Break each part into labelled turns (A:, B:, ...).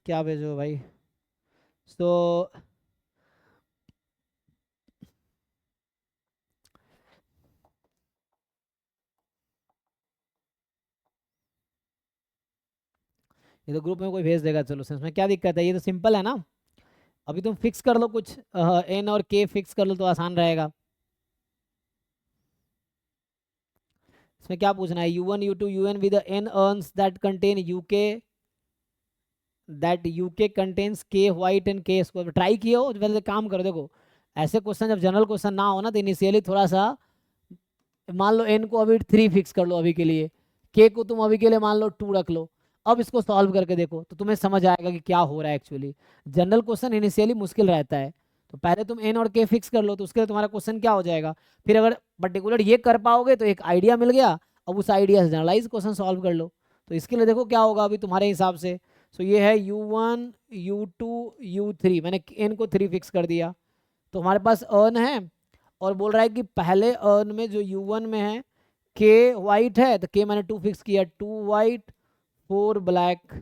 A: क्या भेजो भाई। सो ये तो ग्रुप में कोई भेज देगा सोल्यूशन में, क्या दिक्कत है, ये तो सिंपल है ना। अभी तुम फिक्स कर लो कुछ, एन और के फिक्स कर लो तो आसान रहेगा। इसमें क्या पूछना है, u1 u2 un with n earns that contain UK, that UK contains के व्हाइट एंड के स्क्वायर। ट्राई किए हो वैसे, काम करो देखो, ऐसे क्वेश्चन जब जनरल क्वेश्चन ना हो ना तो इनिशियली थोड़ा सा, मान लो n को अभी 3 फिक्स कर लो अभी के लिए, k को तुम अभी के लिए मान लो 2 रख लो। अब इसको सॉल्व करके देखो तो तुम्हें समझ आएगा कि क्या हो रहा है एक्चुअली। जनरल क्वेश्चन इनिशियली मुश्किल रहता है, तो पहले तुम n और k फिक्स कर लो तो उसके लिए तुम्हारा क्वेश्चन क्या हो जाएगा। फिर अगर पर्टिकुलर ये कर पाओगे तो एक आइडिया मिल गया, अब उस आइडिया से जनरलाइज क्वेश्चन सॉल्व कर लो। तो इसके लिए देखो क्या होगा अभी तुम्हारे हिसाब से। सो ये है u1 u2 u3, मैंने n को 3 फिक्स कर दिया। तो हमारे पास अर्न है, और बोल रहा है कि पहले अर्न में जो u1 में है के वाइट है, तो के मैंने 2 फिक्स किया, 2 वाइट 4 ब्लैक।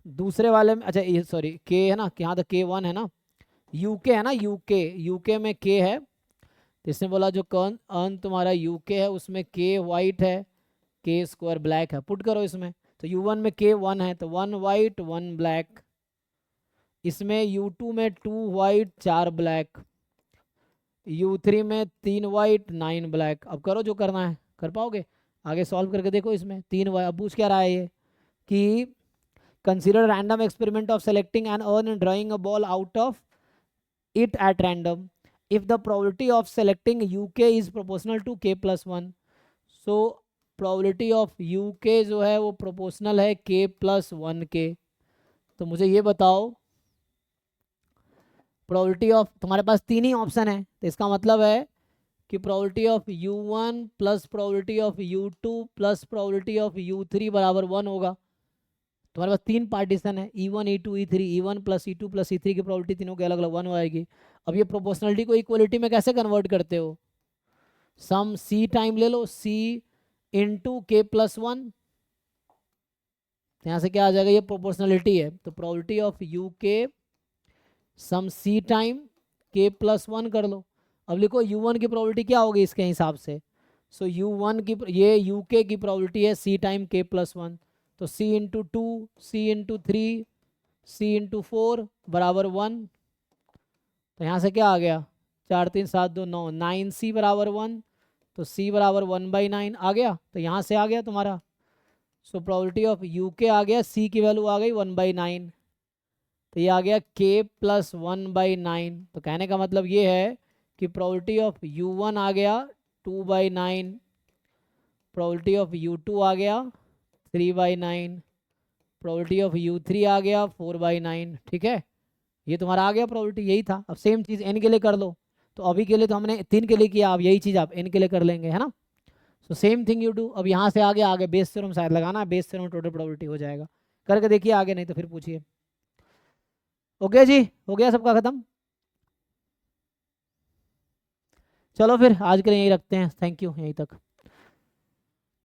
A: दूसरे वाले में, अच्छा ये सॉरी के है ना, यहाँ तो k1 है ना, यूके है ना, यूके यूके में के है, तो इसने बोला जो कौन अर्न तुम्हारा यूके है उसमें के वाइट है, के स्क्वायर ब्लैक है, पुट करो इसमें। तो u1 में k1 है तो 1 वाइट 1 ब्लैक, इसमें u2 में 2 वाइट 4 ब्लैक, u3 में 3 वाइट 9 ब्लैक। अब करो जो करना है, कर पाओगे, आगे सॉल्व करके देखो। इसमें 3 वाइट, अब पूछ क्या रहा है ये कि consider random experiment of selecting an urn and drawing a ball out of it at random if the probability of selecting uk is proportional to k plus 1। so probability of uk जो है वो proportional है k plus 1 के। तो मुझे ये बताओ, probability of, तुम्हारे पास 3 ही ऑप्शन है तो इसका मतलब है कि probability of u1 plus probability of u2 plus probability of u3 बराबर 1 होगा। तुम्हारे पास 3 पार्टीशन है, e1 e2 e3, e1 plus e2 plus e3 की प्रोबेबिलिटी तीनों के अलग अलग 1 हो आएगी। अब ये प्रोपोर्शनलिटी को इक्वलिटी में कैसे कन्वर्ट करते हो, सम c टाइम ले लो, c इंटू के प्लस 1, यहाँ से क्या आ जाएगा, ये प्रोपोर्शनलिटी है तो प्रोबेबिलिटी ऑफ यू के सम c टाइम के प्लस 1 कर लो। अब लिखो u1 की प्रोबेबिलिटी क्या होगी इसके हिसाब से। सो u1 की, ये uk की प्रोबेबिलिटी है c टाइम के प्लस 1, तो c into 2 c into 3 c into 4 बराबर 1। तो यहाँ से क्या आ गया, 4 3 7 2 9, 9c बराबर 1, तो c बराबर 1/9 आ गया, तो यहाँ से आ गया तुम्हारा। सो प्रोबेबिलिटी ऑफ यू के आ गया, c की वैल्यू आ गई 1/9, तो ये आ गया k प्लस 1/9। तो कहने का मतलब ये है कि प्रोबेबिलिटी ऑफ u1 आ गया 2/9, प्रोबेबिलिटी ऑफ u2 आ गया 3/9, प्रोबेबिलिटी ऑफ u3 आ गया 4/9। ठीक है, ये तुम्हारा आ गया प्रोबेबिलिटी, यही था। अब सेम चीज़ n के लिए कर लो, तो अभी के लिए तो हमने 3 के लिए किया, अब यही चीज़ आप n के लिए कर लेंगे, है ना। So same thing you do. अब यहाँ से आगे आगे बेस थ्योरम शायद लगाना है, बेस थ्योरम टोटल प्रोबेबिलिटी हो जाएगा, करके देखिए आगे, नहीं तो फिर पूछिए। ओके जी, हो गया सबका खत्म। चलो फिर आज के लिए यही रखते हैं, थैंक यू, यहीं तक।